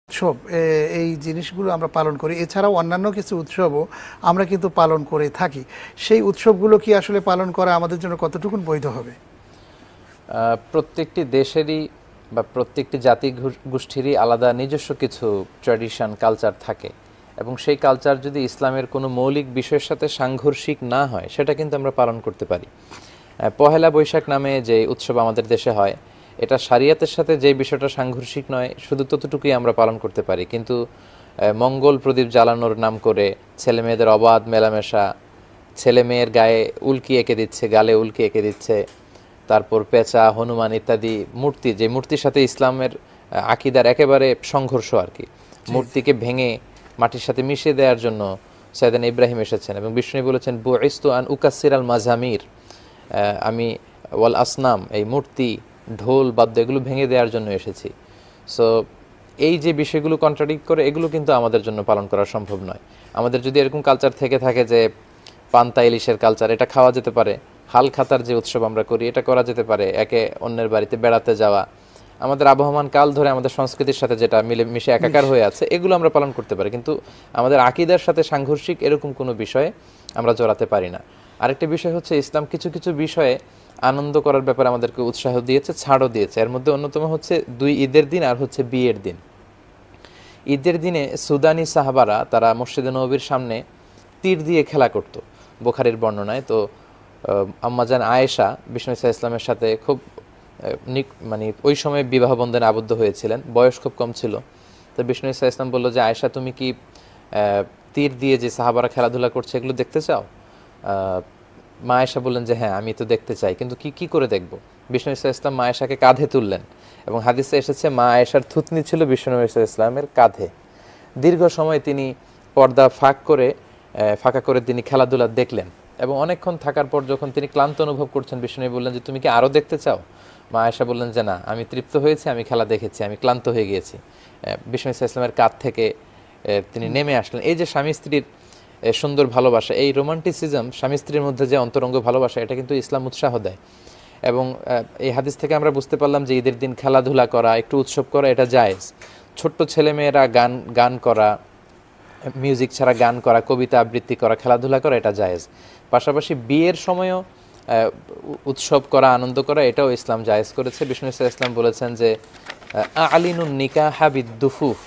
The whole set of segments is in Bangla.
উৎসব এই জিনিসগুলো আমরা পালন করি। এছাড়াও অন্যান্য কিছু উৎসবও আমরা কিন্তু পালন করে থাকি। সেই উৎসবগুলো কি আসলে পালন করা আমাদের জন্য কতটুকুন বৈধ হবে? প্রত্যেকটি দেশেরই বা প্রত্যেকটি জাতি গোষ্ঠীরই আলাদা নিজস্ব কিছু ট্র্যাডিশন কালচার থাকে, এবং সেই কালচার যদি ইসলামের কোনো মৌলিক বিষয়ের সাথে সাংঘর্ষিক না হয় সেটা কিন্তু আমরা পালন করতে পারি। পহেলা বৈশাখ নামে যে উৎসব আমাদের দেশে হয়, এটা শরিয়তের সাথে যে বিষয়টা সাংঘর্ষিক নয় শুধু ততটুকুই আমরা পালন করতে পারি। কিন্তু মঙ্গল প্রদীপ জ্বালানোর নাম করে ছেলে মেয়েদের অবাধ মেলামেশা, ছেলে মেয়ের গায়ে উল্কি এঁকে দিচ্ছে, গালে উল্কি এঁকে দিচ্ছে, তারপর পেঁচা, হনুমান ইত্যাদি মূর্তি, যে মূর্তির সাথে ইসলামের আকিদার একেবারে সংঘর্ষ আর কি, মূর্তিকে ভেঙে মাটির সাথে মিশিয়ে দেওয়ার জন্য সৈয়দান ইব্রাহিম এসেছেন, এবং বিষ্ণু বলেছেন বুইস্তু আন উকাসসির আল মাজামির, আমি ওয়াল আসনাম, এই মূর্তি, ঢোল, বাদ্য এগুলো ভেঙে দেওয়ার জন্য এসেছি। সো এই যে বিষয়গুলো কন্ট্রাডিক্ট করে, এগুলো কিন্তু আমাদের জন্য পালন করা সম্ভব নয়। আমাদের যদি এরকম কালচার থেকে থাকে যে পান্তা ইলিশের কালচার, এটা খাওয়া যেতে পারে। হাল খাতার যে উৎসব আমরা করি, এটা করা যেতে পারে। একে অন্যের বাড়িতে বেড়াতে যাওয়া, আমাদের আবহমান কাল ধরে আমাদের সংস্কৃতির সাথে যেটা মিলে মিশে একাকার হয়ে আছে, এগুলো আমরা পালন করতে পারি। কিন্তু আমাদের আকীদার সাথে সাংঘর্ষিক এরকম কোনো বিষয়ে আমরা জড়াতে পারি না। আরেকটা বিষয় হচ্ছে, ইসলাম কিছু কিছু বিষয়ে আনন্দ করার ব্যাপারে আমাদেরকে উৎসাহ দিয়েছে, ছাড়ও দিয়েছে। এর মধ্যে অন্যতম হচ্ছে 2 ঈদের দিন আর হচ্ছে বিয়ের দিন। ঈদের দিনে সুদানি সাহাবারা তারা মসজিদে নববীর সামনে তীর দিয়ে খেলা করত, বুখারীর বর্ণনায়। তো আম্মাজান আয়েশা বিষ্ণু ইসলামের সাথে খুব মানে ওই সময় বিবাহ বন্ধনে আবদ্ধ হয়েছিলেন, বয়স খুব কম ছিল। তো বিষ্ণু ইসলাম বললো যে, আয়েশা তুমি কি তীর দিয়ে যে সাহাবারা খেলাধুলা করছে এগুলো দেখতে চাও? মা আয়েশা বললেন যে হ্যাঁ, আমি তো দেখতে চাই, কিন্তু কি করে দেখব? বিষ্ণু ইসলাম মা আয়েশাকে কাঁধে তুললেন, এবং হাদিসে এসেছে মা আয়েশার থুতনি ছিল বিষ্ণু ইসলামের কাঁধে। দীর্ঘ সময় তিনি পর্দা ফাঁকা করে তিনি খেলাধুলা দেখলেন, এবং অনেকক্ষণ থাকার পর যখন তিনি ক্লান্ত অনুভব করছেন, বিষ্ণু বললেন যে তুমি কি আরও দেখতে চাও? মা আয়েশা বললেন যে না, আমি তৃপ্ত হয়েছি, আমি খেলা দেখেছি, আমি ক্লান্ত হয়ে গিয়েছি। বিষ্ণু ইসলামের কাঁধ থেকে তিনি নেমে আসলেন। এই যে স্বামী স্ত্রীর সুন্দর ভালোবাসা, এই রোমান্টিসিজম, স্বামী স্ত্রীর মধ্যে যে অন্তরঙ্গ ভালোবাসা, এটা কিন্তু ইসলাম উৎসাহ দেয়। এবং এই হাদিস থেকে আমরা বুঝতে পারলাম যে ঈদের দিন খেলাধুলা করা, একটু উৎসব করা, এটা জায়েজ। ছোট্ট ছেলেমেয়েরা গান করা, মিউজিক ছাড়া গান করা, কবিতা আবৃত্তি করা, খেলাধুলা করা, এটা জায়েজ। পাশাপাশি বিয়ের সময়ও উৎসব করা, আনন্দ করা, এটাও ইসলাম জায়েজ করেছে। বিষ্ণু ইসলাম বলেছেন যে আলিনুন নিকাহা বিদ্দুফুফ,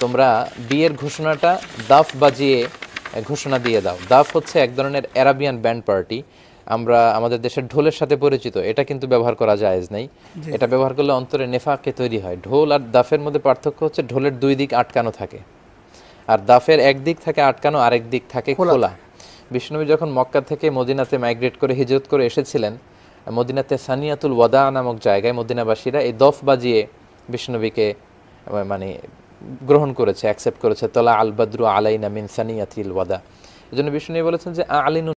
তোমরা বিয়ের ঘোষণাটা দাফ বাজিয়ে ঘোষণা দিয়ে দাও। দাফ হচ্ছে এক ধরনের অ্যারাবিয়ান ব্যান্ড পার্টি, আমরা আমাদের দেশের ঢোলের সাথে পরিচিত। এটা কিন্তু ব্যবহার করা জায়েজ নেই। এটা ব্যবহার করলে অন্তরে নেফাকে তৈরি হয়। ঢোল আর দাফের মধ্যে পার্থক্য হচ্ছে, ঢোলের 2 দিক আটকানো থাকে, আর দাফের এক দিক থাকে আটকানো, আরেক দিক থাকে খোলা। বিষ্ণুনবী যখন মক্কা থেকে মদিনাতে মাইগ্রেট করে হিজরত করে এসেছিলেন, মদিনাতে সানিয়াতুল ওয়াদা নামক জায়গায় মদিনাবাসীরা এই দফ বাজিয়ে বিষ্ণুনবীকে মানে গ্রহণ করেছে, অ্যাকসেপ্ট করেছে। তলা আল বদরু আলাইনা মিন সানিয়াতিল ওয়াদা। এজন্য বিষ্ণু বলেছেন যে আলিনু